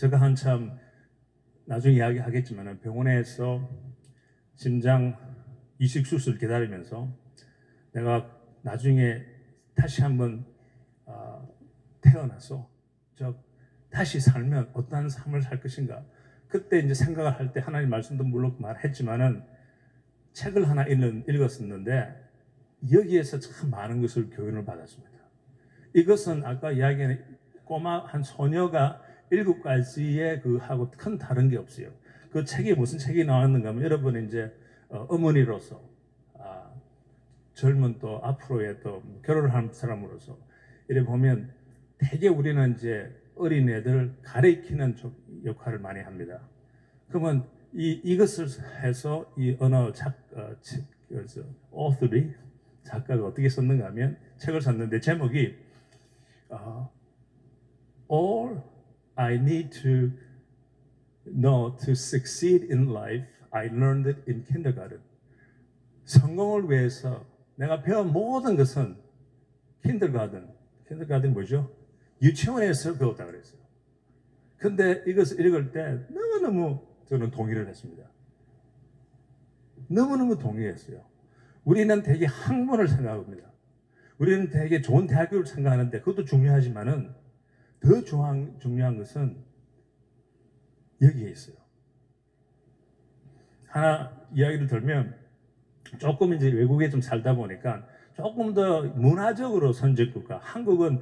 제가 한참 나중에 이야기하겠지만 병원에서 심장 이식 수술 기다리면서 내가 나중에 다시 한번 태어나서 다시 살면 어떠한 삶을 살 것인가. 그때 이제 생각을 할 때 하나님 말씀도 물론 말했지만은 책을 하나 읽었었는데 여기에서 참 많은 것을 교훈을 받았습니다. 이것은 아까 이야기한 꼬마 한 소녀가 7가지의 그하고 큰 다른 게 없어요. 그 책이 무슨 책이 나왔는가 하면 여러분 이제 어머니로서 젊은 또 앞으로의 또 결혼을 한 사람으로서 이래 보면 되게 우리는 이제 어린애들 가르치는 역할을 많이 합니다. 그러면 이것을 해서 이 언어 author이 작가가 어떻게 썼는가 하면 책을 썼는데 제목이 All I need to know to succeed in life, I learned it in kindergarten. 성공을 위해서 내가 배운 모든 것은 kindergarten 뭐죠? 유치원에서 배웠다 그랬어요. 근데 이것을 읽을 때 너무너무 저는 동의를 했습니다. 너무너무 동의했어요. 우리는 되게 학문을 생각합니다. 우리는 되게 좋은 대학교를 생각하는데 그것도 중요하지만은 더 중요한 것은 여기에 있어요. 하나 이야기를 들면 조금 이제 외국에 좀 살다 보니까 조금 더 문화적으로 선진국가, 한국은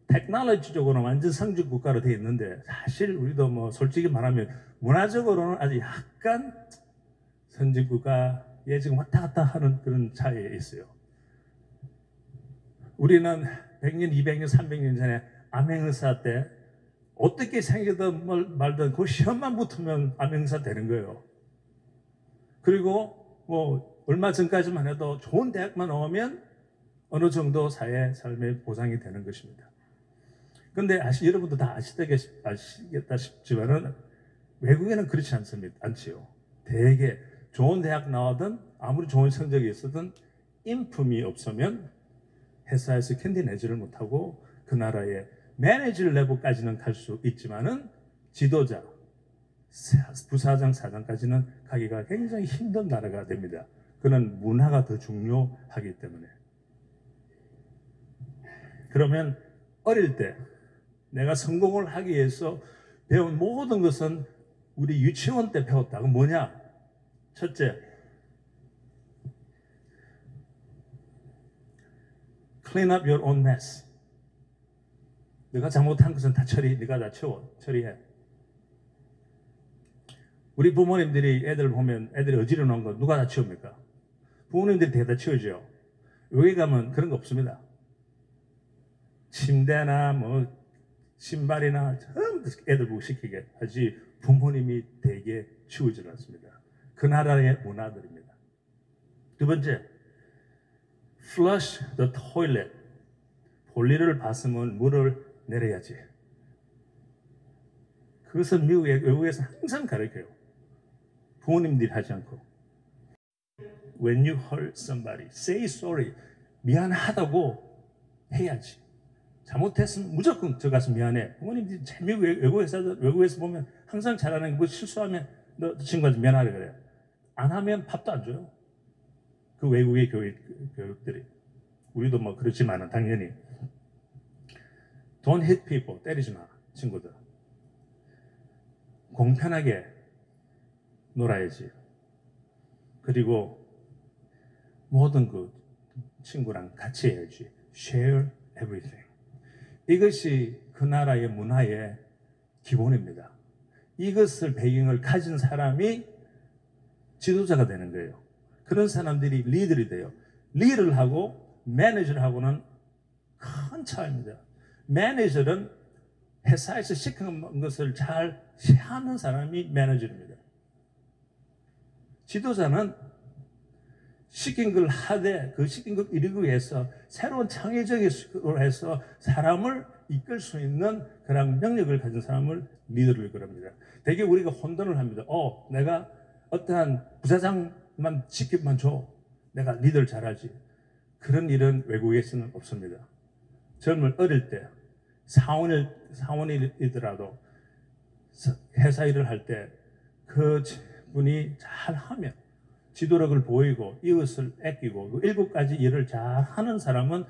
테크놀로지적으로 완전 선진국가로 되어 있는데 사실 우리도 뭐 솔직히 말하면 문화적으로는 아주 약간 선진국가에 지금 왔다 갔다 하는 그런 차이에 있어요. 우리는 100년, 200년, 300년 전에 암행의사 때 어떻게 생기든 말든 그 시험만 붙으면 암행의사 되는 거예요. 그리고 뭐 얼마 전까지만 해도 좋은 대학만 나오면 어느 정도 사회 삶의 보상이 되는 것입니다. 그런데 여러분도 다 아시겠다 싶지만은 외국에는 그렇지 않지요. 되게 좋은 대학 나오든 아무리 좋은 성적이 있어든 인품이 없으면 회사에서 견디내지를 못하고 그 나라의 매니저 레벨까지는 갈 수 있지만은 지도자, 부사장, 사장까지는 가기가 굉장히 힘든 나라가 됩니다. 그는 문화가 더 중요하기 때문에. 그러면 어릴 때 내가 성공을 하기 위해서 배운 모든 것은 우리 유치원 때 배웠다. 그건 뭐냐? 첫째, clean up your own mess. 네가 잘못한 것은 다 네가 다 처리해. 우리 부모님들이 애들 보면 애들이 어지러운 거 누가 다 치웁니까? 부모님들이 다 치우죠. 여기 가면 그런 거 없습니다. 침대나 뭐 신발이나 전부 애들 보고 시키게 하지 부모님이 되게 치우지 않습니다. 그 나라의 문화들입니다. 두 번째, flush the toilet. 볼일을 봤으면 물을 내려야지. 그것은 외국에서 항상 가르쳐요. 부모님들이 하지 않고. When you hurt somebody, say sorry. 미안하다고 해야지. 잘못했으면 무조건 들어가서 미안해. 부모님들이 외국에서 보면 항상 잘하는 게 뭐 실수하면 너 친구한테 미안하래 그래요. 안 하면 밥도 안 줘요. 그 외국의 교육들이. 우리도 뭐 그렇지만은 당연히. Don't hit people. 때리지 마, 친구들. 공평하게 놀아야지. 그리고 모든 그 친구랑 같이 해야지. Share everything. 이것이 그 나라의 문화의 기본입니다. 이것을 배경을 가진 사람이 지도자가 되는 거예요. 그런 사람들이 리더이 돼요. 리더를 하고 매니저를 하고는 큰 차이입니다. 매니저는 회사에서 시킨 것을 잘 하는 사람이 매니저입니다. 지도자는 시킨 걸 하되 그 시킨 걸 이루기 위해서 새로운 창의적으로 해서 사람을 이끌 수 있는 그런 능력을 가진 사람을 리더로 이끌합니다. 되게 우리가 혼돈을 합니다. 내가 어떠한 부사장만 시키면 줘. 내가 리더를 잘하지. 그런 일은 외국에서는 없습니다. 어릴 때 사원이더라도 회사 일을 할 때 그 분이 잘하면 지도력을 보이고 이웃을 아끼고 그 7가지 일을 잘하는 사람은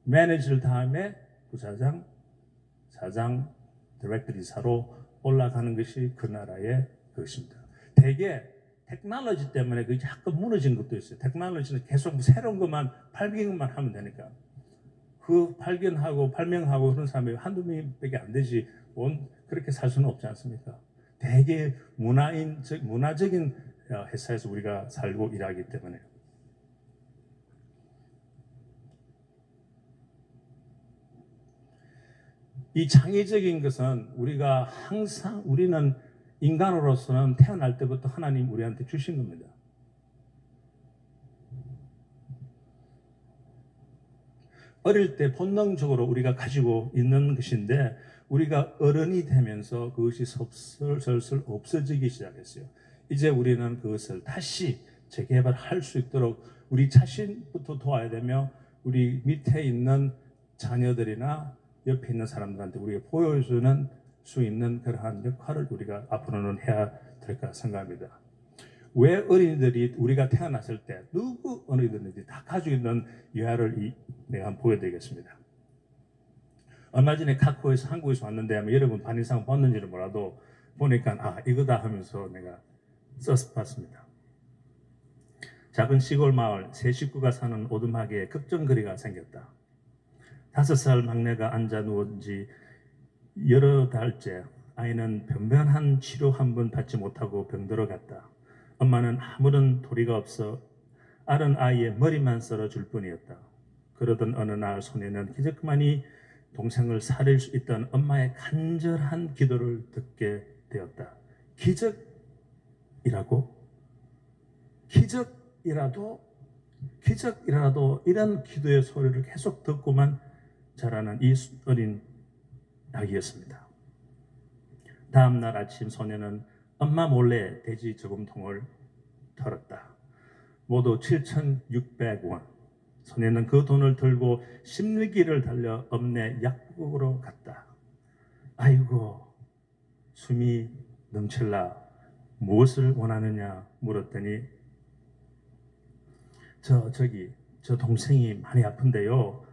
매니저 다음에 부사장, 사장, 디렉터 이사로 올라가는 것이 그 나라의 것입니다. 대개 테크놀로지 때문에 그게 약간 무너진 것도 있어요. 테크놀로지는 계속 새로운 것만 발견만 하면 되니까 그 발견하고 발명하고 그런 사람이 한두 명밖에 안 되지 그렇게 살 수는 없지 않습니까? 대개 문화적인 회사에서 우리가 살고 일하기 때문에 이 창의적인 것은 우리가 항상 우리는 인간으로서는 태어날 때부터 하나님 우리한테 주신 겁니다. 어릴 때 본능적으로 우리가 가지고 있는 것인데 우리가 어른이 되면서 그것이 슬슬 없어지기 시작했어요. 이제 우리는 그것을 다시 재개발할 수 있도록 우리 자신부터 도와야 되며 우리 밑에 있는 자녀들이나 옆에 있는 사람들한테 우리가 보여주는 수 있는 그러한 역할을 우리가 앞으로는 해야 될까 생각합니다. 왜 어린이들이 우리가 태어났을 때 누구 어린이들인지 다 가지고 있는 유아를 내가 한번 보여드리겠습니다. 얼마 전에 카코에서 한국에서 왔는데 아마 여러분 반 이상 봤는지는 몰라도 보니까 이거다 하면서 내가 써서 봤습니다. 작은 시골 마을 세 식구가 사는 오두막에 급정거리가 생겼다. 5살 막내가 앉아 누운 지 여러 달째 아이는 변변한 치료 한 번 받지 못하고 병들어 갔다. 엄마는 아무런 도리가 없어 아른 아이의 머리만 썰어줄 뿐이었다. 그러던 어느 날 소녀는 기적만이 동생을 살릴 수 있던 엄마의 간절한 기도를 듣게 되었다. 기적이라도 이런 기도의 소리를 계속 듣고만 자라는 이 어린 아기였습니다. 다음 날 아침 소녀는 엄마 몰래 돼지 저금통을 털었다. 모두 7,600원. 소녀는 그 돈을 들고 십리길을 달려 읍내 약국으로 갔다. 아이고 숨이 넘칠라 무엇을 원하느냐 물었더니 저 동생이 많이 아픈데요.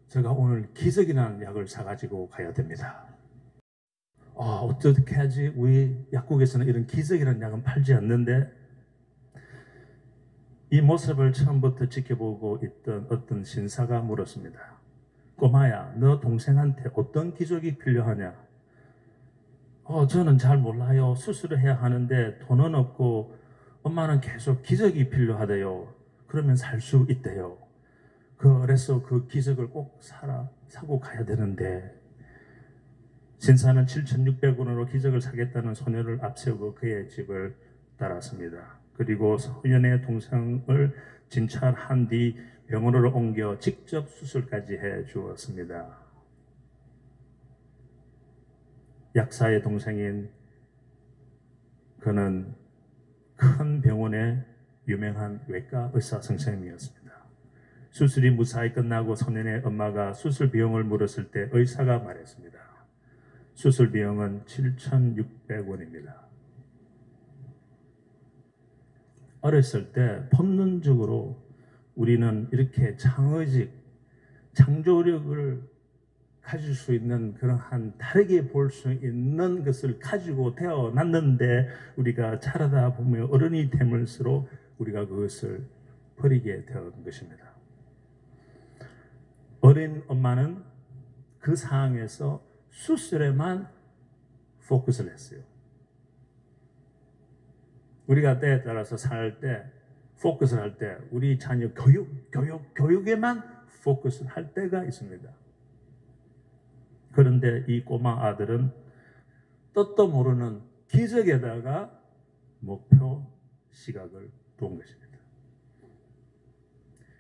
제가 오늘 기적이라는 약을 사가지고 가야 됩니다. 어떻게 하지? 우리 약국에서는 이런 기적이라는 약은 팔지 않는데 이 모습을 처음부터 지켜보고 있던 어떤 신사가 물었습니다. 꼬마야, 너 동생한테 어떤 기적이 필요하냐? 저는 잘 몰라요. 수술을 해야 하는데 돈은 없고 엄마는 계속 기적이 필요하대요. 그러면 살 수 있대요. 그래서 그 기적을 꼭 사고 가야 되는데 신사는 7,600원으로 기적을 사겠다는 소녀를 앞세우고 그의 집을 따랐습니다. 그리고 소년의 동생을 진찰한 뒤 병원으로 옮겨 직접 수술까지 해 주었습니다. 약사의 동생인 그는 큰 병원의 유명한 외과 의사 선생님이었습니다. 수술이 무사히 끝나고 소년의 엄마가 수술 비용을 물었을 때 의사가 말했습니다. 수술 비용은 7,600원입니다. 어렸을 때 본능적으로 우리는 이렇게 창조력을 가질 수 있는 그러한 다르게 볼 수 있는 것을 가지고 태어났는데 우리가 자라다 보면 어른이 되면서록 우리가 그것을 버리게 되는 것입니다. 어린 엄마는 그 상황에서 수술에만 포커스를 했어요. 우리가 때에 따라서 살 때 포커스를 할 때 우리 자녀 교육에만 포커스를 할 때가 있습니다. 그런데 이 꼬마 아들은 뜻도 모르는 기적에다가 목표 시각을 둔 것입니다.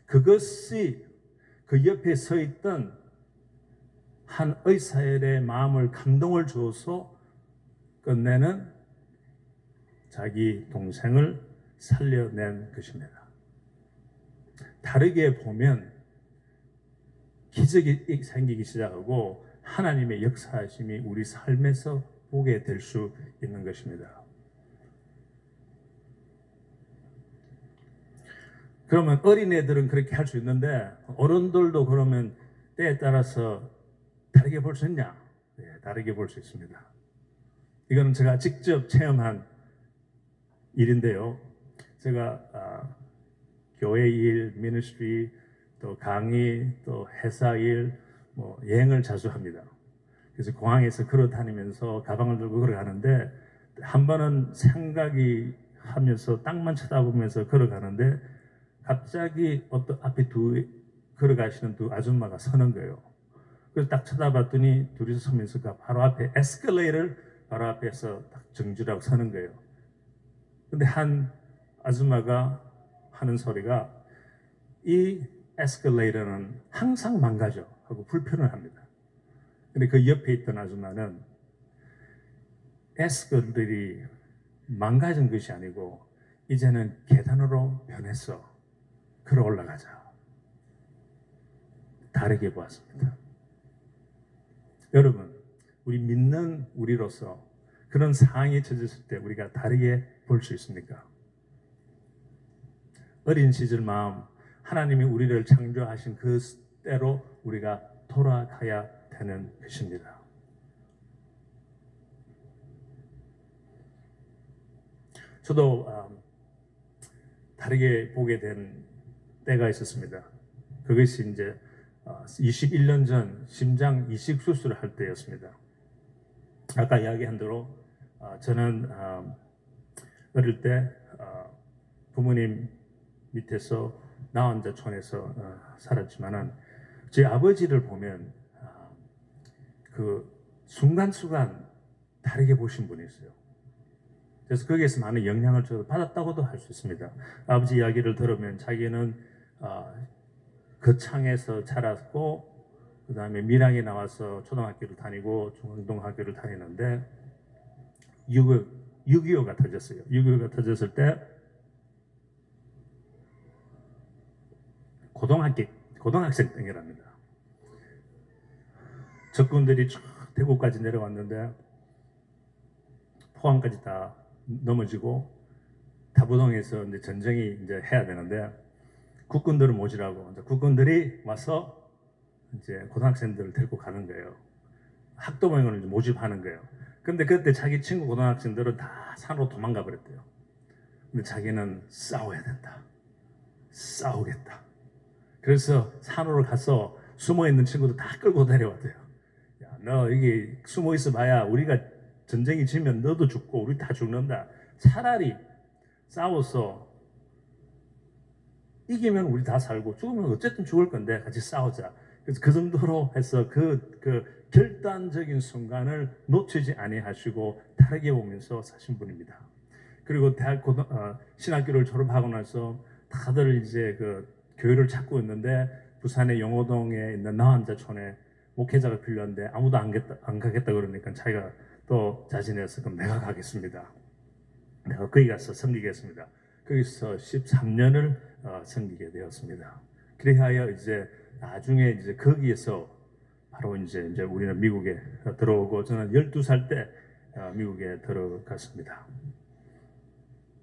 그것이 그 옆에 서 있던 한 의사의 마음을 감동을 주어서 끝내는 자기 동생을 살려낸 것입니다. 다르게 보면 기적이 생기기 시작하고 하나님의 역사하심이 우리 삶에서 보게 될 수 있는 것입니다. 그러면 어린애들은 그렇게 할 수 있는데 어른들도 그러면 때에 따라서 다르게 볼 수 있냐? 네, 다르게 볼 수 있습니다. 이거는 제가 직접 체험한 일인데요. 제가 교회 일, 미니스트리, 또 강의, 또 회사 일, 뭐 여행을 자주 합니다. 그래서 공항에서 걸어 다니면서 가방을 들고 걸어가는데 한 번은 생각이 하면서 땅만 쳐다보면서 걸어가는데 갑자기 어떤 앞에 걸어가시는 두 아줌마가 서는 거예요. 그래서 딱 쳐다봤더니 둘이서 서면서 바로 앞에 에스컬레이터를 바로 앞에서 딱 정지하고 서는 거예요. 근데 한 아줌마가 하는 소리가 이 에스컬레이터는 항상 망가져 하고 불편을 합니다. 근데 그 옆에 있던 아줌마는 에스컬레이터이 망가진 것이 아니고 이제는 계단으로 변했어. 걸어 올라가자. 다르게 보았습니다. 여러분, 우리 믿는 우리로서 그런 상황에 처졌을 때 우리가 다르게 볼 수 있습니까? 어린 시절 마음, 하나님이 우리를 창조하신 그 때로 우리가 돌아가야 되는 것입니다. 저도 다르게 보게 된 때가 있었습니다. 그것이 이제 21년 전 심장 이식 수술을 할 때였습니다. 아까 이야기한 대로 저는 어릴 때 부모님 밑에서 나 혼자 촌에서 살았지만은 제 아버지를 보면 그 순간순간 다르게 보신 분이 있어요. 그래서 거기에서 많은 영향을 저도 받았다고도 할 수 있습니다. 아버지 이야기를 들으면 자기는 거창에서 자랐고 그 다음에 밀양에 나와서 초등학교를 다니고 중앙동학교를 다니는데 6.25가 터졌어요. 6.25가 터졌을 때 고등학생 때랍니다. 적군들이 쭉 대구까지 내려왔는데 포항까지 다 넘어지고 다부동에서 이제 전쟁이 이제 해야 되는데 국군들을 모시라고 이제 국군들이 와서 이제 고등학생들을 데리고 가는 거예요. 학도병을 이제 모집하는 거예요. 근데 그때 자기 친구 고등학생들은 다 산으로 도망가 버렸대요. 근데 자기는 싸워야 된다. 싸우겠다. 그래서 산으로 가서 숨어 있는 친구들 다 끌고 데려왔대요. 야, 너 이게 숨어 있어 봐야 우리가 전쟁이 지면 너도 죽고 우리 다 죽는다. 차라리 싸워서 이기면 우리 다 살고 죽으면 어쨌든 죽을 건데 같이 싸우자. 그래서 그 정도로 해서 그 결단적인 순간을 놓치지 아니하시고 다르게 보면서 사신 분입니다. 그리고 신학교를 졸업하고 나서 다들 이제 그 교회를 찾고 있는데 부산의 용호동에 있는 나환자촌에 목회자가 필요한데 아무도 안 가겠다 그러니까 자기가 또 자신해서 그럼 내가 가겠습니다. 내가 거기 가서 섬기겠습니다. 거기서 13년을 섬기게 되었습니다. 그리하여 이제 나중에 이제 거기에서 바로 이제 우리는 미국에 들어오고 저는 12살 때 미국에 들어갔습니다.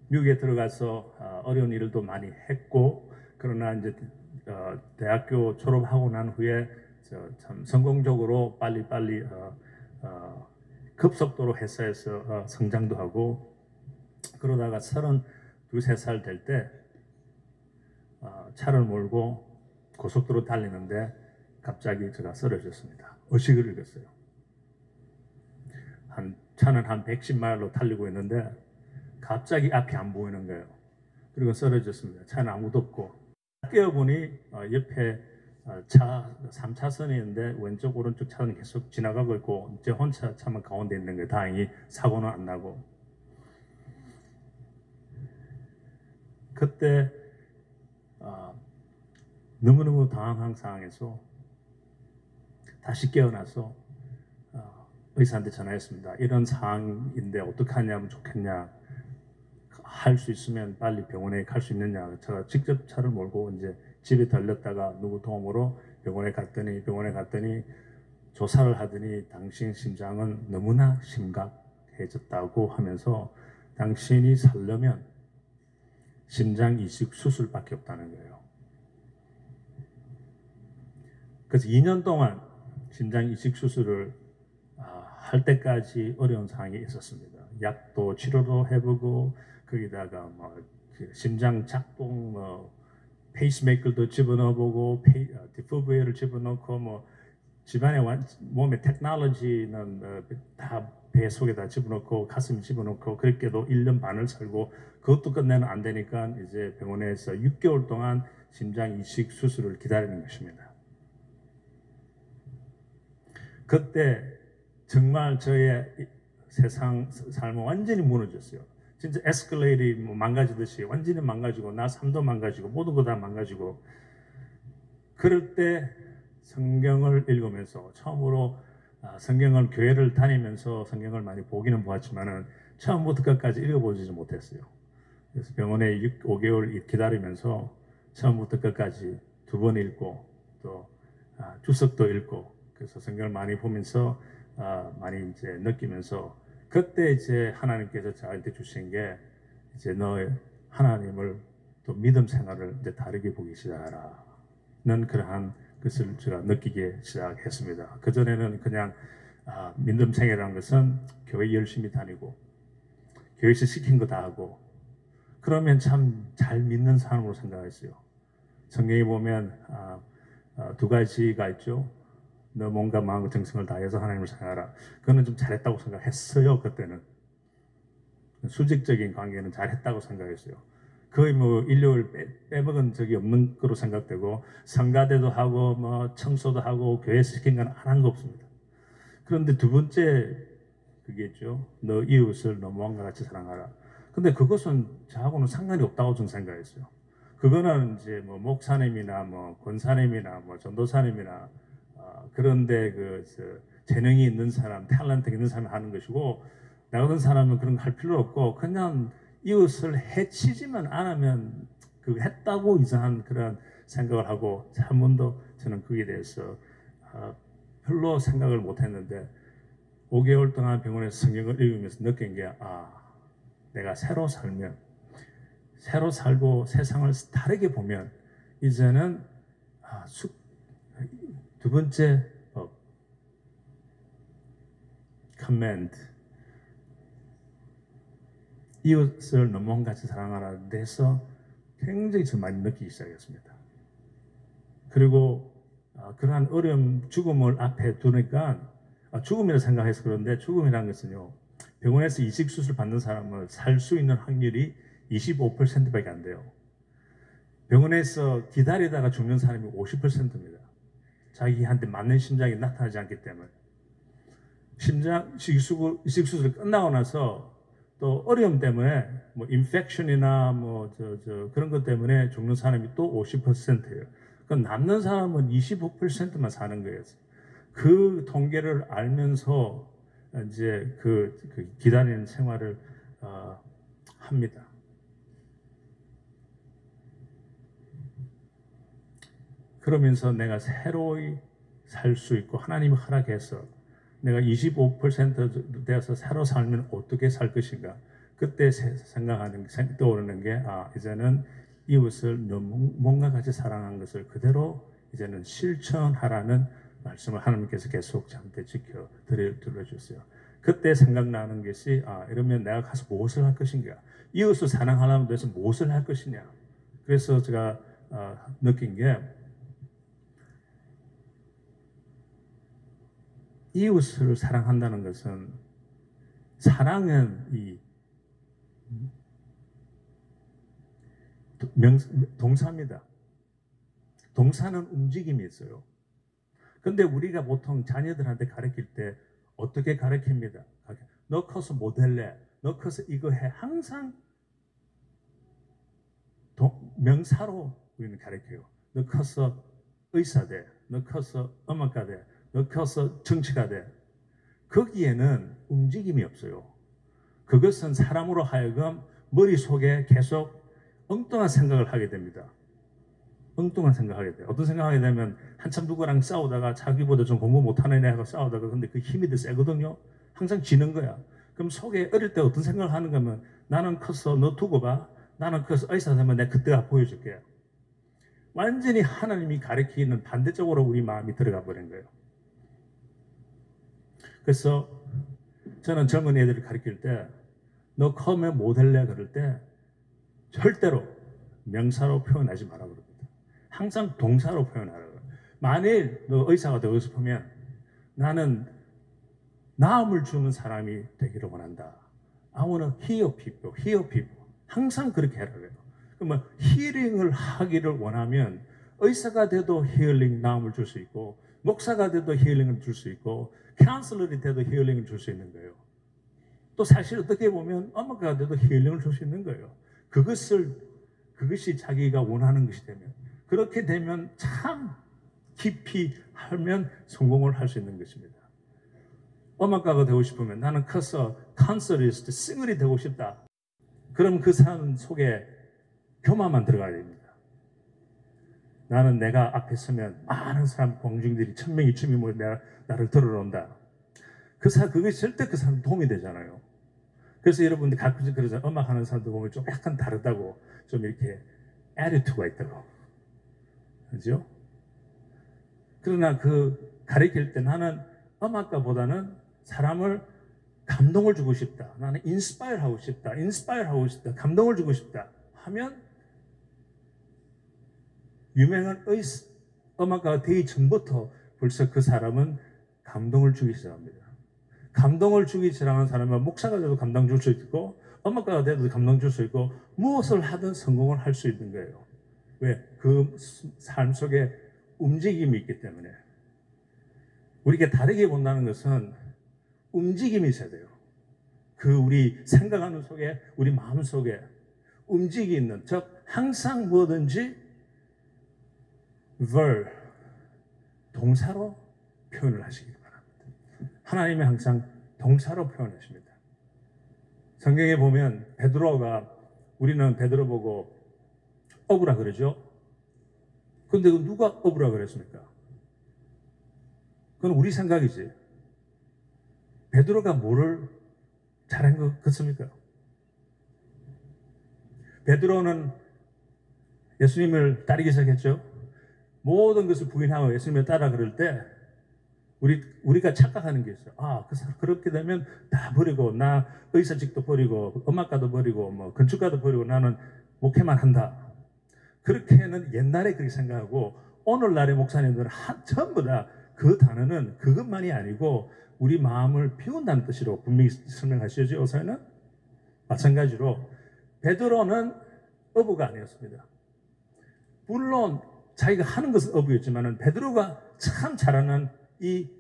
미국에 들어가서 어려운 일도 많이 했고 그러나 이제 대학교 졸업하고 난 후에 참 성공적으로 빨리 급속도로 회사에서 성장도 하고 그러다가 32~33살 될 때 차를 몰고 고속도로 달리는데 갑자기 제가 쓰러졌습니다. 의식을 잃었어요. 차는 한 110마일로 달리고 있는데 갑자기 앞이 안 보이는 거예요. 그리고 쓰러졌습니다. 차는 아무도 없고 깨어보니 옆에 차 3차선이 있는데 왼쪽 오른쪽 차는 계속 지나가고 있고 제 혼자 차만 가운데 있는 거예요. 다행히 사고는 안 나고. 그때 너무너무 당황한 상황에서 다시 깨어나서 의사한테 전화했습니다. 이런 상황인데 어떻게 하냐면 좋겠냐. 할 수 있으면 빨리 병원에 갈 수 있느냐. 제가 직접 차를 몰고 이제 집에 들렸다가 누구 도움으로 병원에 갔더니 조사를 하더니 당신 심장은 너무나 심각해. 해졌다고 하면서 당신이 살려면 심장 이식 수술밖에 없다는 거예요. 그래서 2년 동안 심장 이식 수술을 할 때까지 어려운 상황이 있었습니다. 약도 치료도 해보고 거기다가 뭐 심장 작동 페이스메이커도 집어넣어보고 디프브레이터를 집어넣고 뭐 집안에 몸의 테크놀로지는 다 배 속에다 집어넣고 가슴에 집어넣고 그렇게도 1년 반을 살고 그것도 끝내면 안 되니까 이제 병원에서 6개월 동안 심장 이식 수술을 기다리는 것입니다. 그때 정말 저의 세상 삶은 완전히 무너졌어요. 진짜 에스컬레이터이 망가지듯이 완전히 망가지고 나 삶도 망가지고 모든 거 다 망가지고 그럴 때 성경을 읽으면서 처음으로 성경을 교회를 다니면서 성경을 많이 보기는 보았지만은 처음부터 끝까지 읽어보지 못했어요. 그래서 병원에 5개월 기다리면서 처음부터 끝까지 2번 읽고 또 주석도 읽고 그래서 성경을 많이 보면서 많이 이제 느끼면서 그때 이제 하나님께서 저한테 주신 게 이제 너의 하나님을 또 믿음 생활을 이제 다르게 보기 시작하라는 그러한 것을 제가 느끼게 시작했습니다. 그 전에는 그냥 믿음 생활이라는 것은 교회 열심히 다니고 교회에서 시킨 거 다 하고 그러면 참 잘 믿는 사람으로 생각했어요. 성경에 보면 2가지가 있죠. 너 몸과 마음과 정성을 다해서 하나님을 사랑하라. 그거는 좀 잘했다고 생각했어요. 그때는 수직적인 관계는 잘했다고 생각했어요. 거의 뭐 일요일 빼먹은 적이 없는 거로 생각되고 성가대도 하고 뭐 청소도 하고 교회에서 시킨 건 안 한 거 없습니다. 그런데 2번째 그게 있죠. 너 이웃을 너 몸과 같이 사랑하라. 근데 그것은 저하고는 상관이 없다고 저는 생각했어요. 그거는 이제 뭐 목사님이나 뭐 권사님이나 뭐 전도사님이나 그런데 재능이 있는 사람, 탤런트 있는 사람이 하는 것이고 나 같은 사람은 그런 거 할 필요 없고 그냥 이웃을 해치지만 않으면 그 했다고 이상한 그런 생각을 하고 한 번도 저는 거기에 대해서 별로 생각을 못했는데 5개월 동안 병원에서 성경을 읽으면서 느낀 게 내가 새로 살면 새로 살고 세상을 다르게 보면 이제는 2번째 법 command 이웃을 너 몸같이 사랑하라는 데서 굉장히 좀 많이 느끼기 시작했습니다. 그리고 그러한 어려움, 죽음을 앞에 두니까 죽음이라 생각해서 그런데 죽음이라는 것은요. 병원에서 이식 수술 받는 사람은 살 수 있는 확률이 25%밖에 안 돼요. 병원에서 기다리다가 죽는 사람이 50%입니다. 자기한테 맞는 심장이 나타나지 않기 때문에 심장 이식 수술이 끝나고 나서 또 어려움 때문에 뭐 인펙션이나 뭐 그런 것 때문에 죽는 사람이 또 50%예요. 그럼 남는 사람은 25%만 사는 거예요. 그 통계를 알면서 이제 그 기다리는 생활을 합니다. 그러면서 내가 새로이 살 수 있고 하나님이 허락해서 내가 25% 되어서 새로 살면 어떻게 살 것인가? 그때 떠오르는 게 이제는 이웃을 몸과 같이 사랑한 것을 그대로 이제는 실천하라는 말씀을 하나님께서 계속 저한테 지켜 들려주셨어요. 그때 생각나는 것이 이러면 내가 가서 무엇을 할 것인가? 이웃을 사랑하려면 도대체 무엇을 할 것이냐? 그래서 제가 느낀 게 이웃을 사랑한다는 것은 사랑은 동사입니다. 동사는 움직임이 있어요. 근데 우리가 보통 자녀들한테 가르칠 때 어떻게 가르칩니다. 너 커서 뭐 될래? 너 커서 이거 해. 항상 명사로 우리는 가르쳐요. 너 커서 의사 돼. 너 커서 음악가 돼. 너 커서 정치가 돼. 거기에는 움직임이 없어요. 그것은 사람으로 하여금 머릿속에 계속 엉뚱한 생각을 하게 됩니다. 엉뚱한 생각하게 돼요. 어떤 생각하게 되면 한참 누구랑 싸우다가 자기보다 좀 공부 못하는 애하고 싸우다가 근데 그 힘이 더 세거든요. 항상 지는 거야. 그럼 속에 어릴 때 어떤 생각을 하는 거면 나는 커서 너 두고 봐. 나는 커서 의사 되면 내가 그때가 보여줄게. 완전히 하나님이 가르치는 반대쪽으로 우리 마음이 들어가 버린 거예요. 그래서 저는 젊은 애들을 가르칠 때 너 커면 뭐 될래? 그럴 때 절대로 명사로 표현하지 마라 그럽니다. 항상 동사로 표현하라고. 만일 너 의사가 되고 싶으면 나는 나음을 주는 사람이 되기를 원한다. I want to heal people, heal people. 항상 그렇게 해라 그래요. 그러면 힐링을 하기를 원하면 의사가 돼도 힐링 나음을 줄 수 있고 목사가 돼도 힐링을 줄 수 있고 카운슬러이 돼도 힐링을 줄 수 있는 거예요. 또 사실 어떻게 보면 엄마가 돼도 힐링을 줄 수 있는 거예요. 그것이 자기가 원하는 것이 되면 그렇게 되면 참 깊이 하면 성공을 할 수 있는 것입니다. 음악가가 되고 싶으면 나는 커서 콘서티스트, 싱어이 되고 싶다. 그럼 그 사람 속에 교만만 들어가야 됩니다. 나는 내가 앞에 서면 많은 사람 공중들이 1000명이 춤이 모여 나를 들어온다. 그게 절대 그 사람 도움이 되잖아요. 그래서 여러분들 가끔씩 그러죠. 음악 하는 사람들 보면 좀 약간 다르다고 좀 이렇게 애티튜드가 있다고. 그죠? 그러나 그 가르칠 때 나는 음악가보다는 사람을 감동을 주고 싶다. 나는 인스파이어 하고 싶다. 감동을 주고 싶다. 하면 유명한 음악가가 되기 전부터 벌써 그 사람은 감동을 주기 시작합니다. 감동을 주기 시작하는 사람은 목사가 돼도 감동 줄 수 있고 음악가가 돼도 감동 줄 수 있고 무엇을 하든 성공을 할 수 있는 거예요. 왜? 그 삶 속에 움직임이 있기 때문에. 우리가 다르게 본다는 것은 움직임이 있어야 돼요. 우리 생각하는 속에, 우리 마음 속에 움직임이 있는, 즉 항상 뭐든지 동사로 표현을 하시기 바랍니다. 하나님이 항상 동사로 표현하십니다. 성경에 보면 우리는 베드로 보고 어부라 그러죠. 그런데 누가 어부라 그랬습니까? 그건 우리 생각이지. 베드로가 뭐를 잘한 것 같습니까? 베드로는 예수님을 따르기 시작했죠. 모든 것을 부인하고 예수님을 따라 그럴 때 우리가 착각하는 게 있어요. 그 사람 그렇게 되면 다 버리고 나 의사직도 버리고 음악가도 버리고 뭐 건축가도 버리고 나는 목회만 한다. 그렇게는 옛날에 그렇게 생각하고 오늘날의 목사님들은 전부 다 그 단어는 그것만이 아니고 우리 마음을 비운다는 뜻으로 분명히 설명하시죠. 요새는 마찬가지로 베드로는 어부가 아니었습니다. 물론 자기가 하는 것은 어부였지만 베드로가 참 잘하는 이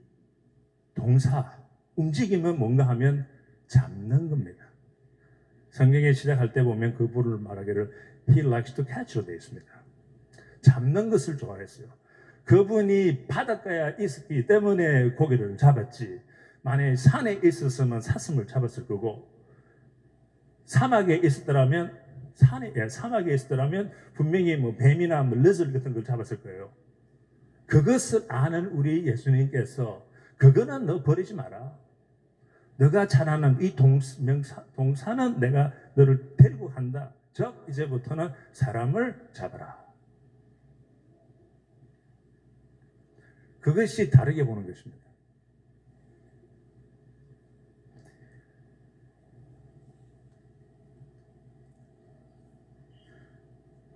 동사, 움직임은 뭔가 하면 잡는 겁니다. 성경에 시작할 때 보면 그 부를 말하기를 He likes to catch로 되어 있습니다. 잡는 것을 좋아했어요. 그분이 바닷가에 있었기 때문에 고기를 잡았지. 만약에 산에 있었으면 사슴을 잡았을 거고 사막에 있었더라면 분명히 뭐 뱀이나 뭐 리즐 같은 걸 잡았을 거예요. 그것을 아는 우리 예수님께서 그거는 너 버리지 마라. 너가 잘하는 이 동사는 내가 너를 데리고 간다. 즉 이제부터는 사람을 잡아라. 그것이 다르게 보는 것입니다.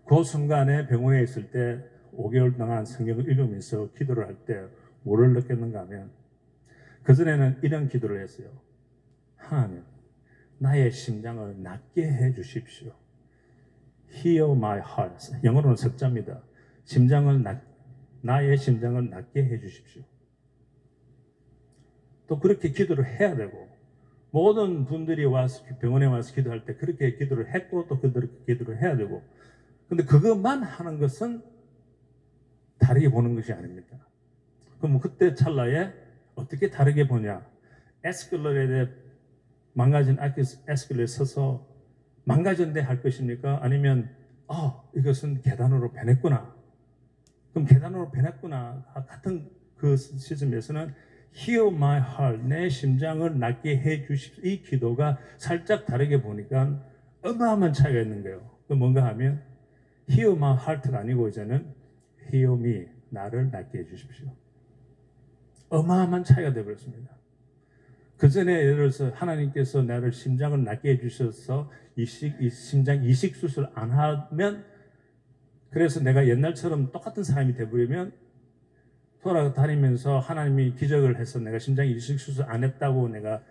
그 순간에 병원에 있을 때 5개월 동안 성경을 읽으면서 기도를 할 때 뭐를 느꼈는가 하면 그전에는 이런 기도를 했어요. 하나님, 나의 심장을 낮게 해 주십시오. Heal my heart. 영어로는 석자입니다. 나의 심장을 낮게 해 주십시오. 또 그렇게 기도를 해야 되고 모든 분들이 와서 병원에 와서 기도할 때 그렇게 기도를 했고 또 그렇게 기도를 해야 되고 근데 그것만 하는 것은 다르게 보는 것이 아닙니다. 그럼 그때 찰나에 어떻게 다르게 보냐? 에스컬레이터에 망가진 에스컬레이터에 서서 망가졌는데 할 것입니까? 아니면 이것은 계단으로 변했구나. 그럼 계단으로 변했구나. 같은 그 시점에서는 Heal my heart, 내 심장을 낫게 해 주십시오. 이 기도가 살짝 다르게 보니까 어마어마한 차이가 있는 거예요. 그 뭔가 하면 Heal my heart가 아니고 이제는 Heal me, 나를 낫게 해 주십시오. 어마어마한 차이가 되어버렸습니다. 그 전에 예를 들어서 하나님께서 나를 심장을 낫게 해주셔서 이 심장 이식 수술 안 하면, 그래서 내가 옛날처럼 똑같은 사람이 되버리면 돌아다니면서 하나님이 기적을 해서 내가 심장 이식 수술 안 했다고 내가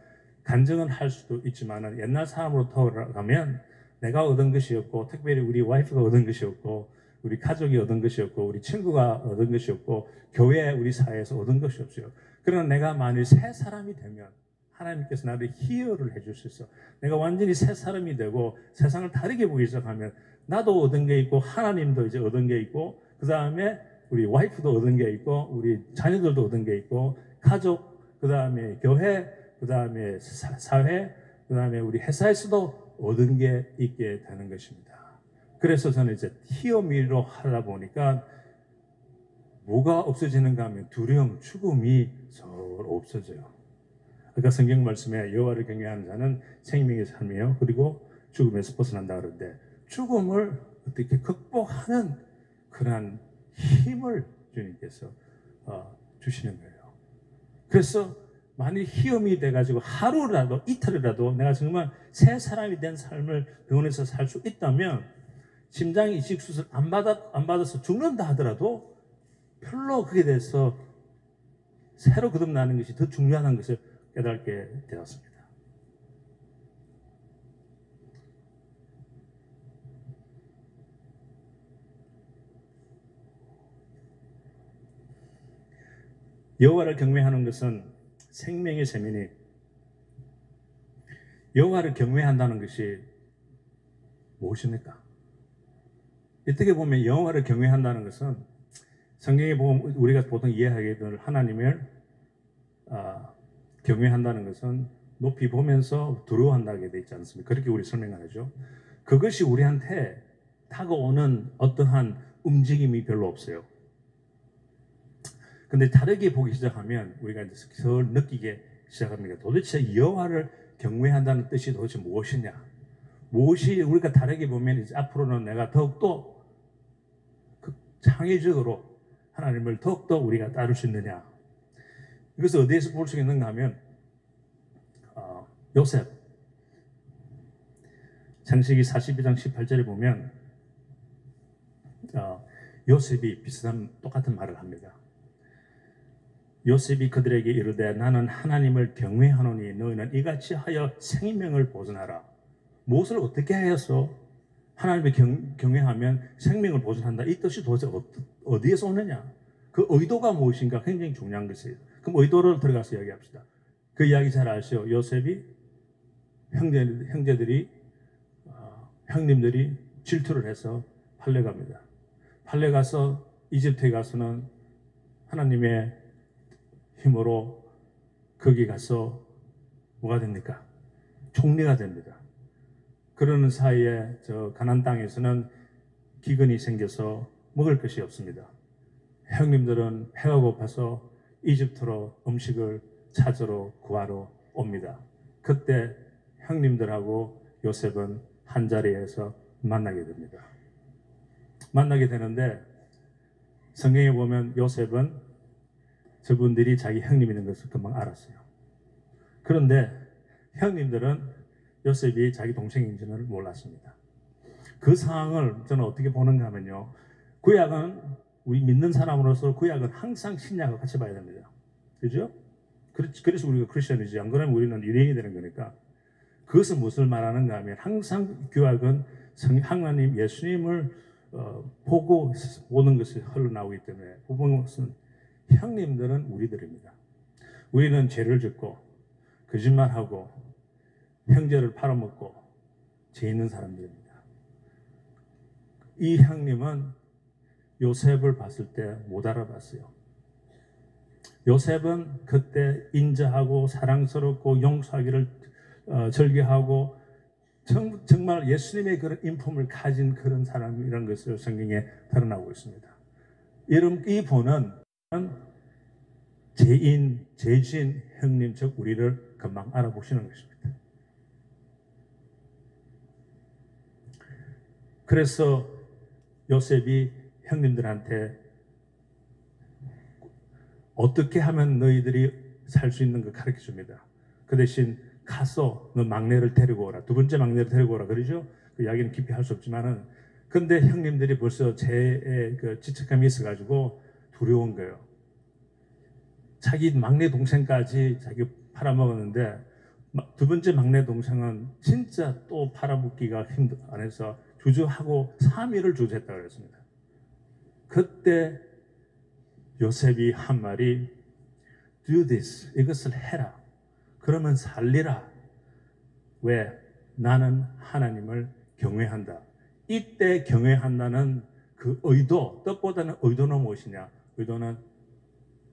간증은 할 수도 있지만, 옛날 사람으로 돌아가면 내가 얻은 것이 없고, 특별히 우리 와이프가 얻은 것이 없고, 우리 가족이 얻은 것이 없고, 우리 친구가 얻은 것이 없고, 교회 우리 사회에서 얻은 것이 없어요. 그러나 내가 만일 새 사람이 되면 하나님께서 나를 히어를 해주셔서 내가 완전히 새 사람이 되고 세상을 다르게 보기 시작하면 나도 얻은 게 있고 하나님도 이제 얻은 게 있고, 그 다음에 우리 와이프도 얻은 게 있고 우리 자녀들도 얻은 게 있고, 가족, 그 다음에 교회, 그 다음에 사회, 그 다음에 우리 회사에서도 얻은 게 있게 되는 것입니다. 그래서 저는 이제 히어미로 하다 보니까 뭐가 없어지는가 하면 두려움, 죽음이 서로 없어져요. 그러니까 성경 말씀에 여호와를 경외하는 자는 생명의 삶이에요. 그리고 죽음에서 벗어난다 그러는데, 죽음을 어떻게 극복하는 그러한 힘을 주님께서 주시는 거예요. 그래서 만일 희염이 돼가지고 하루라도 이틀이라도 내가 정말 새 사람이 된 삶을 병원에서 살 수 있다면, 심장 이식 수술 안 받아서 죽는다 하더라도 별로 그게 돼서 새로 거듭나는 것이 더 중요하다는 것을 깨닫게 되었습니다. 여호와를 경외하는 것은 생명의 셈이니, 여호와를 경외한다는 것이 무엇입니까? 어떻게 보면 여호와를 경외한다는 것은 성경에 보면 우리가 보통 이해하게 되는 하나님을 경외한다는 것은 높이 보면서 두려워한다게 되어 있지 않습니까? 그렇게 우리 설명을 하죠. 그것이 우리한테 다가오는 어떠한 움직임이 별로 없어요. 근데 다르게 보기 시작하면 우리가 이제 슬슬 느끼게 시작합니다. 도대체 여호와를 경외한다는 뜻이 도대체 무엇이냐? 무엇이 우리가 다르게 보면 이제 앞으로는 내가 더욱더 창의적으로 하나님을 더욱더 우리가 따를 수 있느냐? 이것을 어디에서 볼 수 있는가 하면 요셉 창세기 42장 18절에 보면 요셉이 비슷한 똑같은 말을 합니다. 요셉이 그들에게 이르되 나는 하나님을 경외하노니 너희는 이같이 하여 생명을 보존하라. 무엇을 어떻게 하여서 하나님을 경외하면 생명을 보존한다, 이 뜻이 도대체 어디에서 오느냐? 그 의도가 무엇인가 굉장히 중요한 것이에요. 그럼 의도를 들어가서 이야기합시다. 그 이야기 잘 아시죠? 요셉이 형제들이 형님들이 질투를 해서 팔려갑니다. 팔려가서 이집트에 가서는 하나님의 힘으로 거기 가서 뭐가 됩니까? 총리가 됩니다. 그러는 사이에 저 가나안 땅에서는 기근이 생겨서 먹을 것이 없습니다. 형님들은 배가 고파서 이집트로 음식을 찾으러 구하러 옵니다. 그때 형님들하고 요셉은 한 자리에서 만나게 됩니다. 만나게 되는데 성경에 보면 요셉은 저분들이 자기 형님이라는 것을 금방 알았어요. 그런데 형님들은 요셉이 자기 동생인지는 몰랐습니다. 그 상황을 저는 어떻게 보는가 하면요, 구약은 우리 믿는 사람으로서 구약은 항상 신약과 같이 봐야 됩니다. 그죠? 그래서 우리가 크리스천이지. 안 그러면 우리는 유대인이 되는 거니까. 그것은 무엇을 말하는가 하면 항상 구약은 하나님 예수님을 보고 보는 것이 흘러나오기 때문에, 보는 것은 형님들은 우리들입니다. 우리는 죄를 짓고 거짓말하고 형제를 팔아먹고 죄 있는 사람들입니다. 이 형님은 요셉을 봤을 때 못 알아봤어요. 요셉은 그때 인자하고 사랑스럽고 용서하기를 절개하고 정말 예수님의 그런 인품을 가진 그런 사람이라는 것을 성경에 드러나고 있습니다. 이 본은 제진 형님 즉 우리를 금방 알아보시는 것입니다. 그래서 요셉이 형님들한테 어떻게 하면 너희들이 살 수 있는 거 가르쳐 줍니다. 그 대신 가서 너 막내를 데리고 오라. 두 번째 막내를 데리고 오라 그러죠. 그 이야기는 깊이 할 수 없지만은 근데 형님들이 벌써 제 그 지책감이 있어가지고 두려운 거예요. 자기 막내 동생까지 자기 팔아먹었는데 두 번째 막내 동생은 진짜 또 팔아먹기가 안 해서 주저하고 3일을 주저했다고 그랬습니다. 그때 요셉이 한 말이 do this, 이것을 해라. 그러면 살리라. 왜? 나는 하나님을 경외한다. 이때 경외한다는 그 의도, 뜻보다는 의도는 무엇이냐? 의도는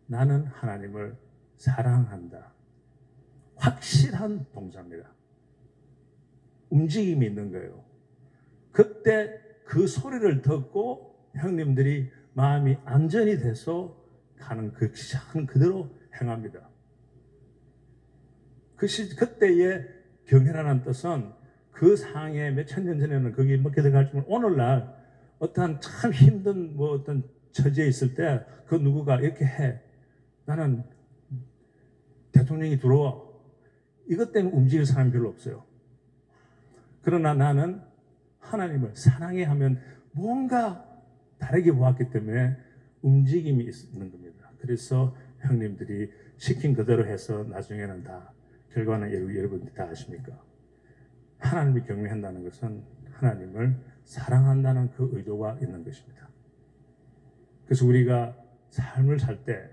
나는 하나님을 사랑한다. 확실한 동사입니다. 움직임이 있는 거예요. 그때 그 소리를 듣고 형님들이 마음이 안전이 돼서 가는 그 시작은 그대로 행합니다. 그때의 경외라는 뜻은 그 상해 몇천 년 전에는 거기 먹게 들어갈지만 오늘날 어떠한 참 힘든 뭐 어떤 처지에 있을 때 그 누구가 이렇게 해. 나는 대통령이 들어와. 이것 때문에 움직일 사람이 별로 없어요. 그러나 나는 하나님을 사랑해 하면 뭔가 다르게 보았기 때문에 움직임이 있는 겁니다. 그래서 형님들이 시킨 그대로 해서 나중에는 다 결과는 여러분들이 다 아십니까? 하나님을 경외한다는 것은 하나님을 사랑한다는 그 의도가 있는 것입니다. 그래서 우리가 삶을 살 때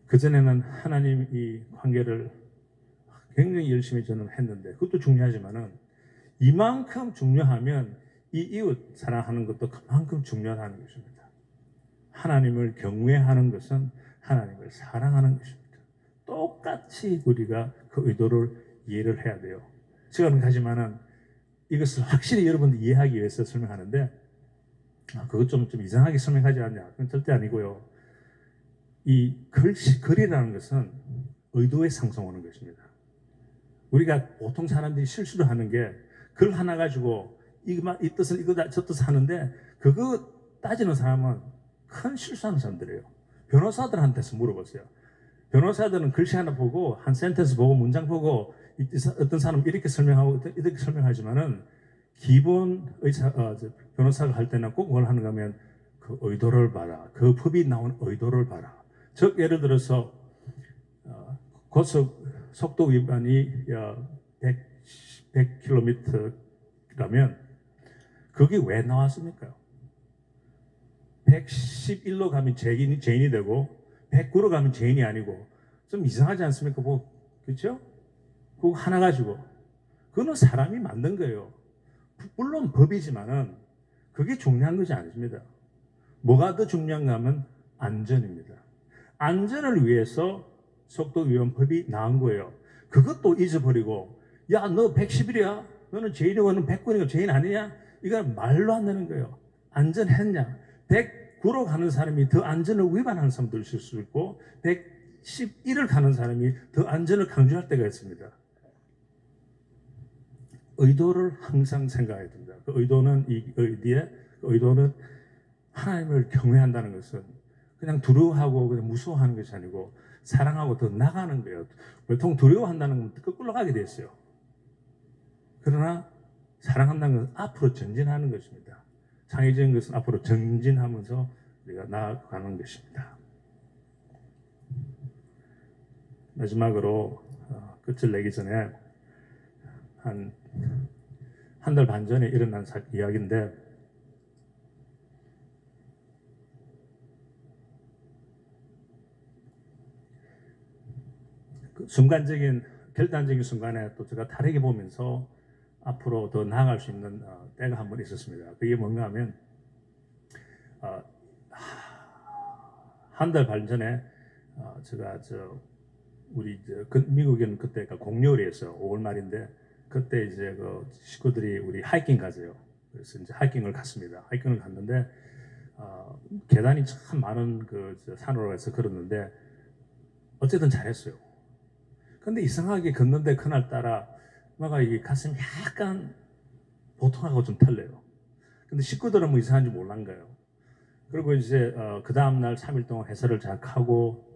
그전에는 하나님 이 관계를 굉장히 열심히 저는 했는데 그것도 중요하지만은 이만큼 중요하면 이 이웃 사랑하는 것도 그만큼 중요하다는 것입니다. 하나님을 경외하는 것은 하나님을 사랑하는 것입니다. 똑같이 우리가 그 의도를 이해를 해야 돼요. 시간은 가지만은 이것을 확실히 여러분들 이해하기 위해서 설명하는데 그것 좀 이상하게 설명하지 않냐? 그건 절대 아니고요. 이 글이라는 것은 의도에 상승하는 것입니다. 우리가 보통 사람들이 실수를 하는 게 글 하나 가지고 이 뜻을 이거다 저 뜻 하는데 그거 따지는 사람은 큰 실수하는 사람들이에요. 변호사들한테서 물어보세요. 변호사들은 글씨 하나 보고 한 센텐스 보고 문장 보고 어떤 사람 이렇게 설명하고 이렇게 설명하지만은 기본 변호사가 할 때는 꼭 뭘 하는가 하면 그 의도를 봐라. 그 법이 나온 의도를 봐라. 즉 예를 들어서 고속 속도 위반이 100km라면 그게 왜 나왔습니까? 111로 가면 죄인이 되고 109로 가면 죄인이 아니고 좀 이상하지 않습니까? 그렇죠? 그거 하나 가지고 그거는 사람이 만든 거예요. 물론 법이지만은 그게 중요한 것이 아닙니다. 뭐가 더 중요한가 하면 안전입니다. 안전을 위해서 속도 위반법이 나온 거예요. 그것도 잊어버리고 야 너 111이야? 너는 죄인이고 너는 109니까 죄인 아니냐? 이건 말로 안 되는 거예요. 안전했냐? 109로 가는 사람이 더 안전을 위반하는 사람도 있을 수 있고 111을 가는 사람이 더 안전을 강조할 때가 있습니다. 의도를 항상 생각해야 됩니다. 그 의도는 의도는 하나님을 경외한다는 것은 그냥 두려워하고 그냥 무서워하는 것이 아니고 사랑하고 더 나가는 거예요. 보통 두려워한다는 건 거꾸로 가게 돼 있어요. 그러나 사랑한다는 것은 앞으로 전진하는 것입니다. 창의적인 것은 앞으로 전진하면서 우리가 나아가는 것입니다. 마지막으로 끝을 내기 전에 한 달 반 전에 일어난 이야기인데 그 순간적인 결단적인 순간에 또 제가 다르게 보면서 앞으로 더 나아갈 수 있는 때가 한 번 있었습니다. 그게 뭔가 하면 한 달 반 전에 제가 미국에는 그때가 공휴일이었어요. 5월 말인데 그때 이제 그 식구들이 우리 하이킹 가세요. 그래서 이제 하이킹을 갔습니다. 하이킹을 갔는데 계단이 참 많은 그 산으로 가서 걸었는데 어쨌든 잘했어요. 근데 이상하게 걷는데 그날따라 뭔가 이게 가슴이 약간 보통하고 좀 틀려요. 근데 식구들은 뭐 이상한지 몰란 거예요. 그리고 이제 그 다음날 3일 동안 해설을 자극하고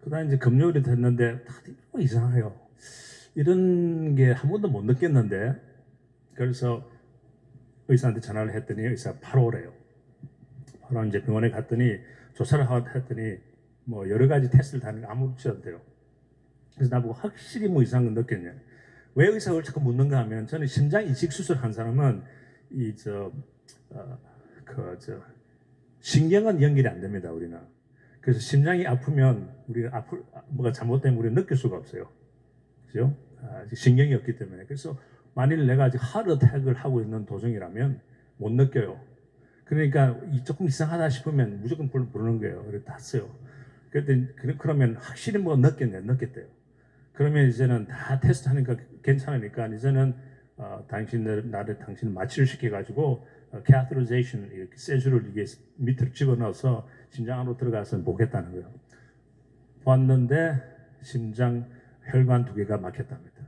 그 다음에 이제 금요일이 됐는데 다들 뭐 이상해요. 이런 게 한 번도 못 느꼈는데 그래서 의사한테 전화를 했더니 의사가 바로 오래요. 바로 이제 병원에 갔더니 조사를 했더니 뭐 여러 가지 테스트를 다 하는 게 아무렇지 않대요. 그래서 나보고 확실히 뭐 이상한 건 느꼈냐. 왜 의사가 자꾸 묻는가 하면 저는 심장 이식 수술 한 사람은 신경은 연결이 안 됩니다, 우리는. 그래서 심장이 아프면 우리가 뭐가 잘못되면 우리는 느낄 수가 없어요. 그죠? 신경이 없기 때문에. 그래서 만일 내가 아직 하트어택을 하고 있는 도중이라면 못 느껴요. 그러니까 조금 이상하다 싶으면 무조건 부르는 거예요. 그래서 탔어요. 그러면 확실히 뭐 느꼈대요. 그러면 이제는 다 테스트 하니까 괜찮으니까 이제는 당신을 마취를 시켜가지고 catheterization 이렇게 세주를 이게 밑으로 집어넣어서 심장 안으로 들어가서 보겠다는 거예요. 봤는데 심장 혈관 2개가 막혔답니다.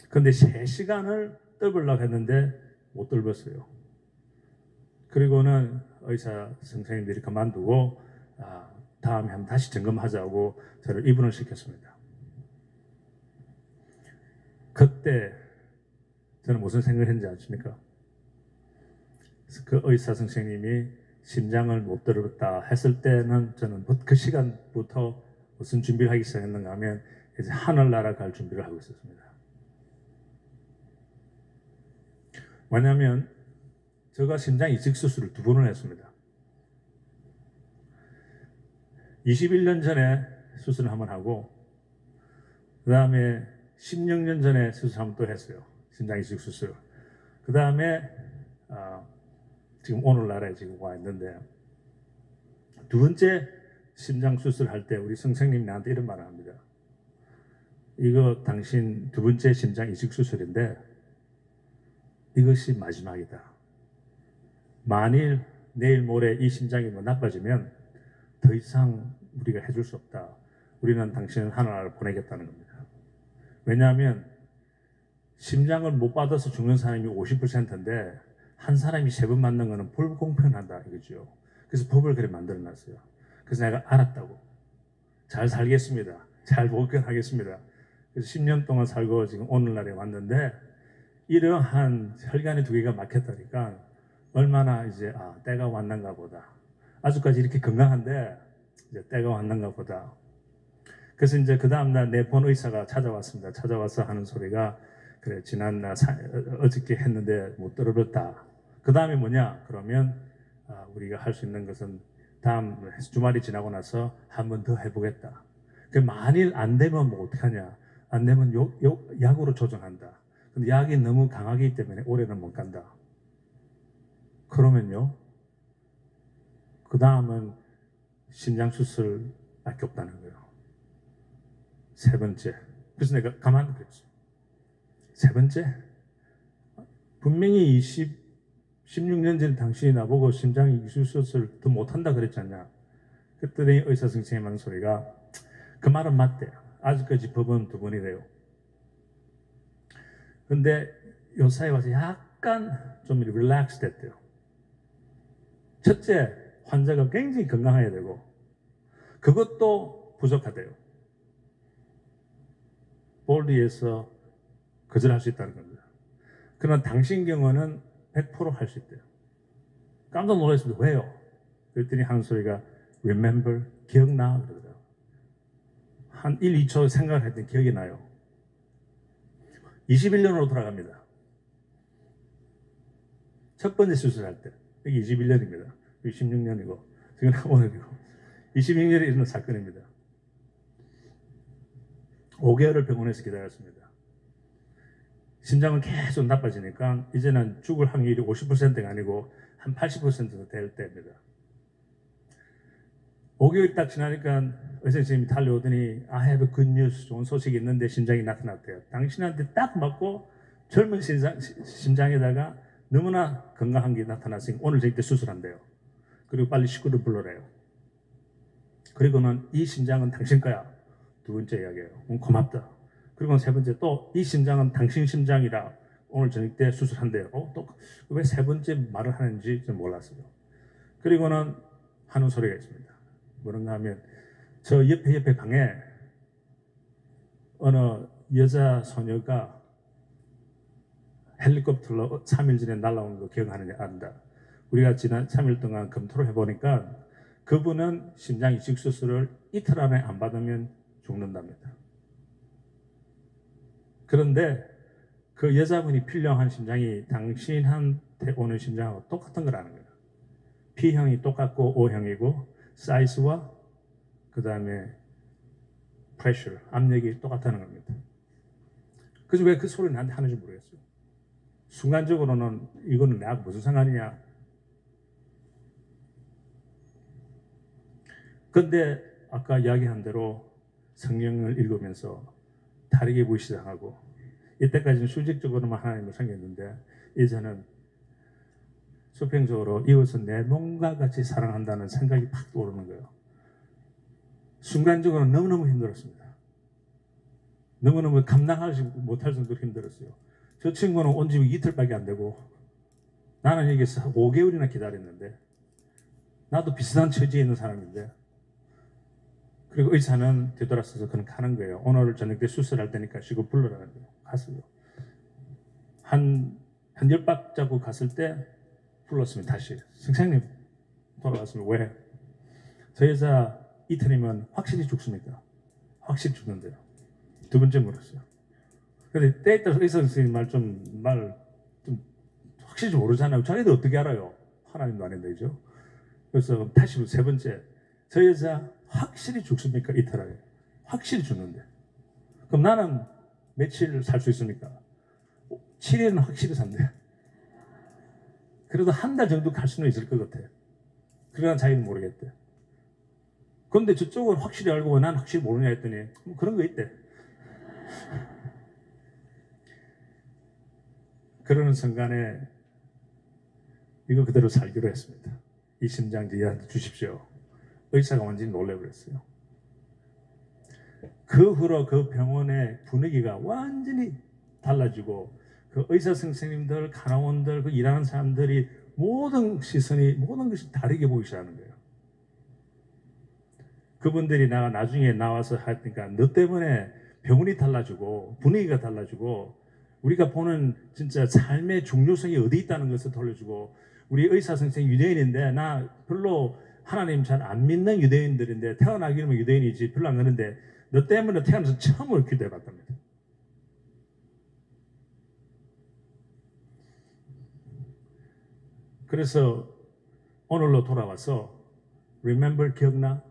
근데 3시간을 뚫으려고 했는데 못 뚫었어요. 그리고는 의사 선생님들이 그만두고 다음에 한번 다시 점검하자고 저를 입원을 시켰습니다. 그때 저는 무슨 생각을 했는지 아십니까? 그 의사 선생님이 심장을 못 들었다 했을 때는 저는 그 시간부터 무슨 준비를 하기 시작했는가 하면 이제 하늘나라 갈 준비를 하고 있었습니다. 왜냐하면 제가 심장 이식 수술을 2번을 했습니다. 21년 전에 수술을 한번 하고 그 다음에 16년 전에 수술 한번 또 했어요. 심장 이식 수술. 그 다음에 지금 오늘날에 지금 와 있는데 2번째 심장 수술할 때 우리 선생님이 나한테 이런 말을 합니다. 이거 당신 2번째 심장 이식 수술인데 이것이 마지막이다. 만일 내일 모레 이 심장이 뭐 나빠지면 더 이상 우리가 해줄 수 없다. 우리는 당신을 하늘나라로 보내겠다는 겁니다. 왜냐하면 심장을 못 받아서 죽는 사람이 50%인데 한 사람이 3번 맞는 거는 불공평하다 이거죠. 그래서 법을 그렇게 만들어놨어요. 그래서 내가 알았다고. 잘 살겠습니다. 잘 복귀하겠습니다. 그래서 10년 동안 살고 지금 오늘날에 왔는데 이러한 혈관의 2개가 막혔다니까 얼마나 이제 때가 왔는가 보다. 아직까지 이렇게 건강한데 이제 때가 왔는가 보다. 그래서 이제 그 다음날 내 본 의사가 찾아왔습니다. 찾아와서 하는 소리가 그래 지난날 어저께 했는데 못 들어봤다. 그 다음에 뭐냐? 그러면 우리가 할 수 있는 것은 다음 주말이 지나고 나서 한 번 더 해보겠다. 그 만일 안 되면 뭐 어떡하냐? 안 되면 약으로 조정한다. 근데 약이 너무 강하기 때문에 오래는 못 간다. 그러면요, 그 다음은 심장 수술밖에 없다는 거예요. 3번째. 그래서 내가 가만히 그랬어요. 3번째? 분명히 16년 전에 당신이 나보고 심장 이식 수술 더 못한다 그랬잖냐. 그랬더니 의사 선생님이 하는 소리가 그 말은 맞대. 아직까지 법은 2번이래요. 근데 요사이 와서 약간 좀 릴렉스 됐대요. 첫째, 환자가 굉장히 건강해야 되고 그것도 부족하대요. 볼디에서 거절할 수 있다는 겁니다. 그러나 당신 경우는 100% 할 수 있대요. 깜짝 놀랐습니다. 왜요? 그랬더니 하는 소리가 remember, 기억나? 그러더라고요. 한 1, 2초 생각을 했더니 기억이 나요. 21년으로 돌아갑니다. 첫 번째 수술할 때. 여기 21년입니다. 여기 16년이고 지금 오늘이고 26년에 일어난 사건입니다. 5개월을 병원에서 기다렸습니다. 심장은 계속 나빠지니까 이제는 죽을 확률이 50%가 아니고 한 80% 될 때입니다. 5개월이 딱 지나니까 의사 선생님이 달려오더니 I have a good news, 좋은 소식이 있는데 심장이 나타났대요. 당신한테 딱 맞고 젊은 심장에다가 너무나 건강한 게 나타났으니 오늘 저희 때 수술한대요. 그리고 빨리 식구를 불러래요. 그리고는 이 심장은 당신 거야. 두 번째 이야기예요. 고맙다. 그리고 세 번째 또 이 심장은 당신 심장이라 오늘 저녁 때 수술한대요. 또 왜 세 번째 말을 하는지 좀 몰랐어요. 그리고는 하는 소리가 있습니다. 뭐런가 하면 저 옆에 방에 어느 여자 소녀가 헬리콥터로 3일 전에 날아온 거 기억하느냐 안다. 우리가 지난 3일 동안 검토를 해보니까 그분은 심장 이식 수술을 이틀 안에 안 받으면 죽는답니다. 그런데 그 여자분이 필요한 심장이 당신한테 오는 심장하고 똑같은 거라는 거예요. P형이 똑같고 O형이고 사이즈와 그 다음에 pressure, 압력이 똑같다는 겁니다. 그래서 왜 그 소리를 나한테 하는지 모르겠어요. 순간적으로는 이거는 내하고 무슨 상관이냐. 근데 아까 이야기한 대로 성경을 읽으면서 다르게 보이기 시작하고 이때까지는 수직적으로만 하나님을 섬겼는데 이제는 수평적으로 이웃은 내 몸과 같이 사랑한다는 생각이 팍 떠오르는 거예요. 순간적으로 너무너무 힘들었습니다. 너무너무 감당하지 못할 정도로 힘들었어요. 저 친구는 온 지 이틀밖에 안 되고 나는 여기서 5개월이나 기다렸는데 나도 비슷한 처지에 있는 사람인데 그리고 의사는 되돌아서서 그는 가는 거예요. 오늘 저녁 때 수술할 테니까 쉬고 불러라는 거예요. 갔어요. 한 10박자고 갔을 때 불렀으면 다시 선생님 돌아왔으면 왜? 저 여자 이틀이면 확실히 죽습니까? 확실히 죽는데요. 두 번째 물었어요. 근데 때에 따라서 의사 선생님 말 좀 확실히 모르잖아요. 자기도 어떻게 알아요? 하나님도 아닌데, 그죠? 그래서 다시 세 번째, 저 여자 확실히 죽습니까? 이틀 안에. 확실히 죽는데. 그럼 나는 며칠 살 수 있습니까? 7일은 확실히 산대. 그래도 한 달 정도 갈 수는 있을 것 같아. 그러나 자기는 모르겠대. 그런데 저쪽은 확실히 알고 난 확실히 모르냐 했더니 뭐 그런 거 있대. 그러는 순간에 이거 그대로 살기로 했습니다. 이 심장지 얘한테 주십시오. 의사가 완전히 놀래버렸어요. 그 후로 그 병원의 분위기가 완전히 달라지고 그 의사 선생님들, 간호원들, 그 일하는 사람들이 모든 시선이 모든 것이 다르게 보이기 시작하는 거예요. 그분들이 나중에 나와서 하니까 너 때문에 병원이 달라지고 분위기가 달라지고 우리가 보는 진짜 삶의 중요성이 어디 있다는 것을 돌려주고 우리 의사 선생님 유대인인데 나 별로 하나님 잘 안 믿는 유대인들인데 태어나기는 유대인이지 별로 안 그러는데 너 때문에 태어나서 처음으로 기도해봤답니다. 그래서 오늘로 돌아와서 remember 기억나?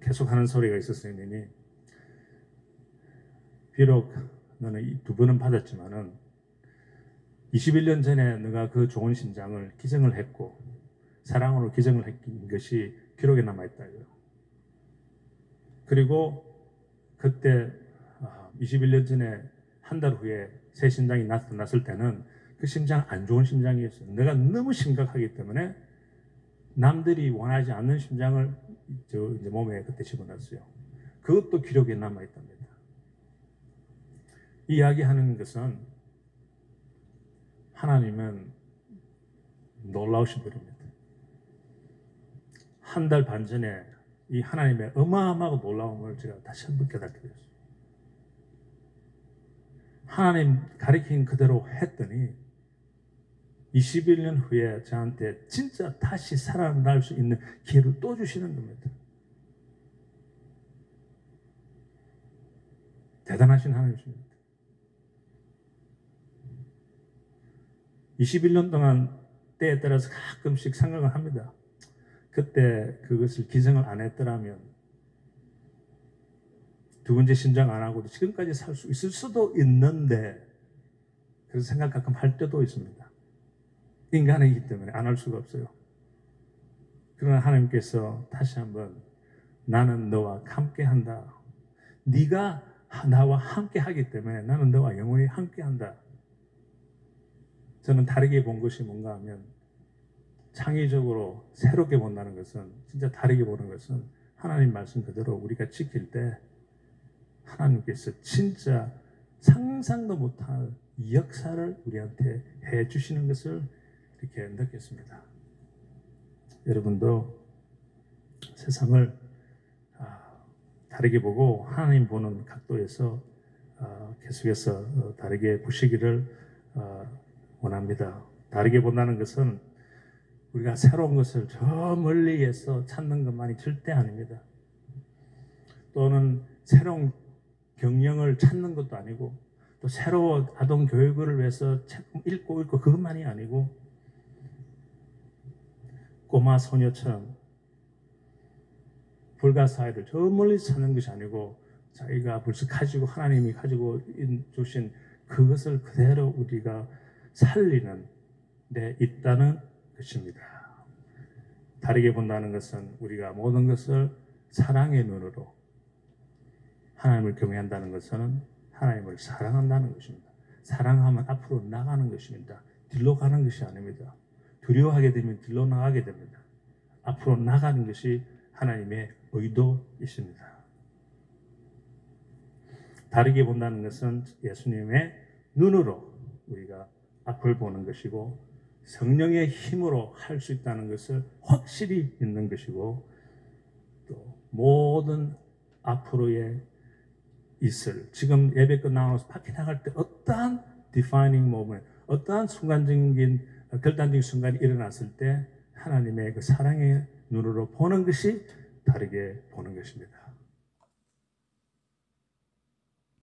계속 하는 소리가 있었어요. 비록 너는 두 번은 받았지만은 21년 전에 너가 그 좋은 심장을 기증을 했고 사랑으로 기증을 했던 것이 기록에 남아있다고요. 그리고 그때 21년 전에 한 달 후에 새 심장이 나타났을 때는 그 심장 안 좋은 심장이었어요. 내가 너무 심각하기 때문에 남들이 원하지 않는 심장을 이제 몸에 그때 집어넣었어요. 그것도 기록에 남아있답니다. 이야기하는 것은 하나님은 놀라우신 분입니다. 한 달 반 전에 이 하나님의 어마어마하고 놀라움을 제가 다시 한번 깨닫게 됐어요. 하나님 가리킨 그대로 했더니 21년 후에 저한테 진짜 다시 살아날 수 있는 기회를 또 주시는 겁니다. 대단하신 하나님이십니다. 21년 동안 때에 따라서 가끔씩 생각을 합니다. 그때 그것을 기증을 안 했더라면 두 번째 신장 안 하고도 지금까지 살 수 있을 수도 있는데 그래서 생각 가끔 할 때도 있습니다. 인간이기 때문에 안 할 수가 없어요. 그러나 하나님께서 다시 한번 나는 너와 함께 한다. 네가 나와 함께 하기 때문에 나는 너와 영원히 함께 한다. 저는 다르게 본 것이 뭔가 하면 창의적으로 새롭게 본다는 것은 진짜 다르게 보는 것은 하나님 말씀 그대로 우리가 지킬 때 하나님께서 진짜 상상도 못할 역사를 우리한테 해 주시는 것을 이렇게 느꼈습니다. 여러분도 세상을 다르게 보고 하나님 보는 각도에서 계속해서 다르게 보시기를 원합니다. 다르게 본다는 것은 우리가 새로운 것을 저 멀리에서 찾는 것만이 절대 아닙니다. 또는 새로운 경영을 찾는 것도 아니고 또 새로운 아동 교육을 위해서 책 읽고 그것만이 아니고 꼬마 소녀처럼 불가사의를 저 멀리 찾는 것이 아니고 자기가 벌써 가지고 하나님이 가지고 주신 그것을 그대로 우리가 살리는 데 있다는 것입니다. 다르게 본다는 것은 우리가 모든 것을 사랑의 눈으로 하나님을 경외한다는 것은 하나님을 사랑한다는 것입니다. 사랑하면 앞으로 나가는 것입니다. 뒤로 가는 것이 아닙니다. 두려워하게 되면 뒤로 나가게 됩니다. 앞으로 나가는 것이 하나님의 의도이십니다. 다르게 본다는 것은 예수님의 눈으로 우리가 앞을 보는 것이고 성령의 힘으로 할 수 있다는 것을 확실히 믿는 것이고 또 모든 앞으로의 있을 지금 예배 끝나고 밖에 나갈 때 어떠한 defining moment, 어떠한 순간적인 결단적인 순간이 일어났을 때 하나님의 그 사랑의 눈으로 보는 것이 다르게 보는 것입니다.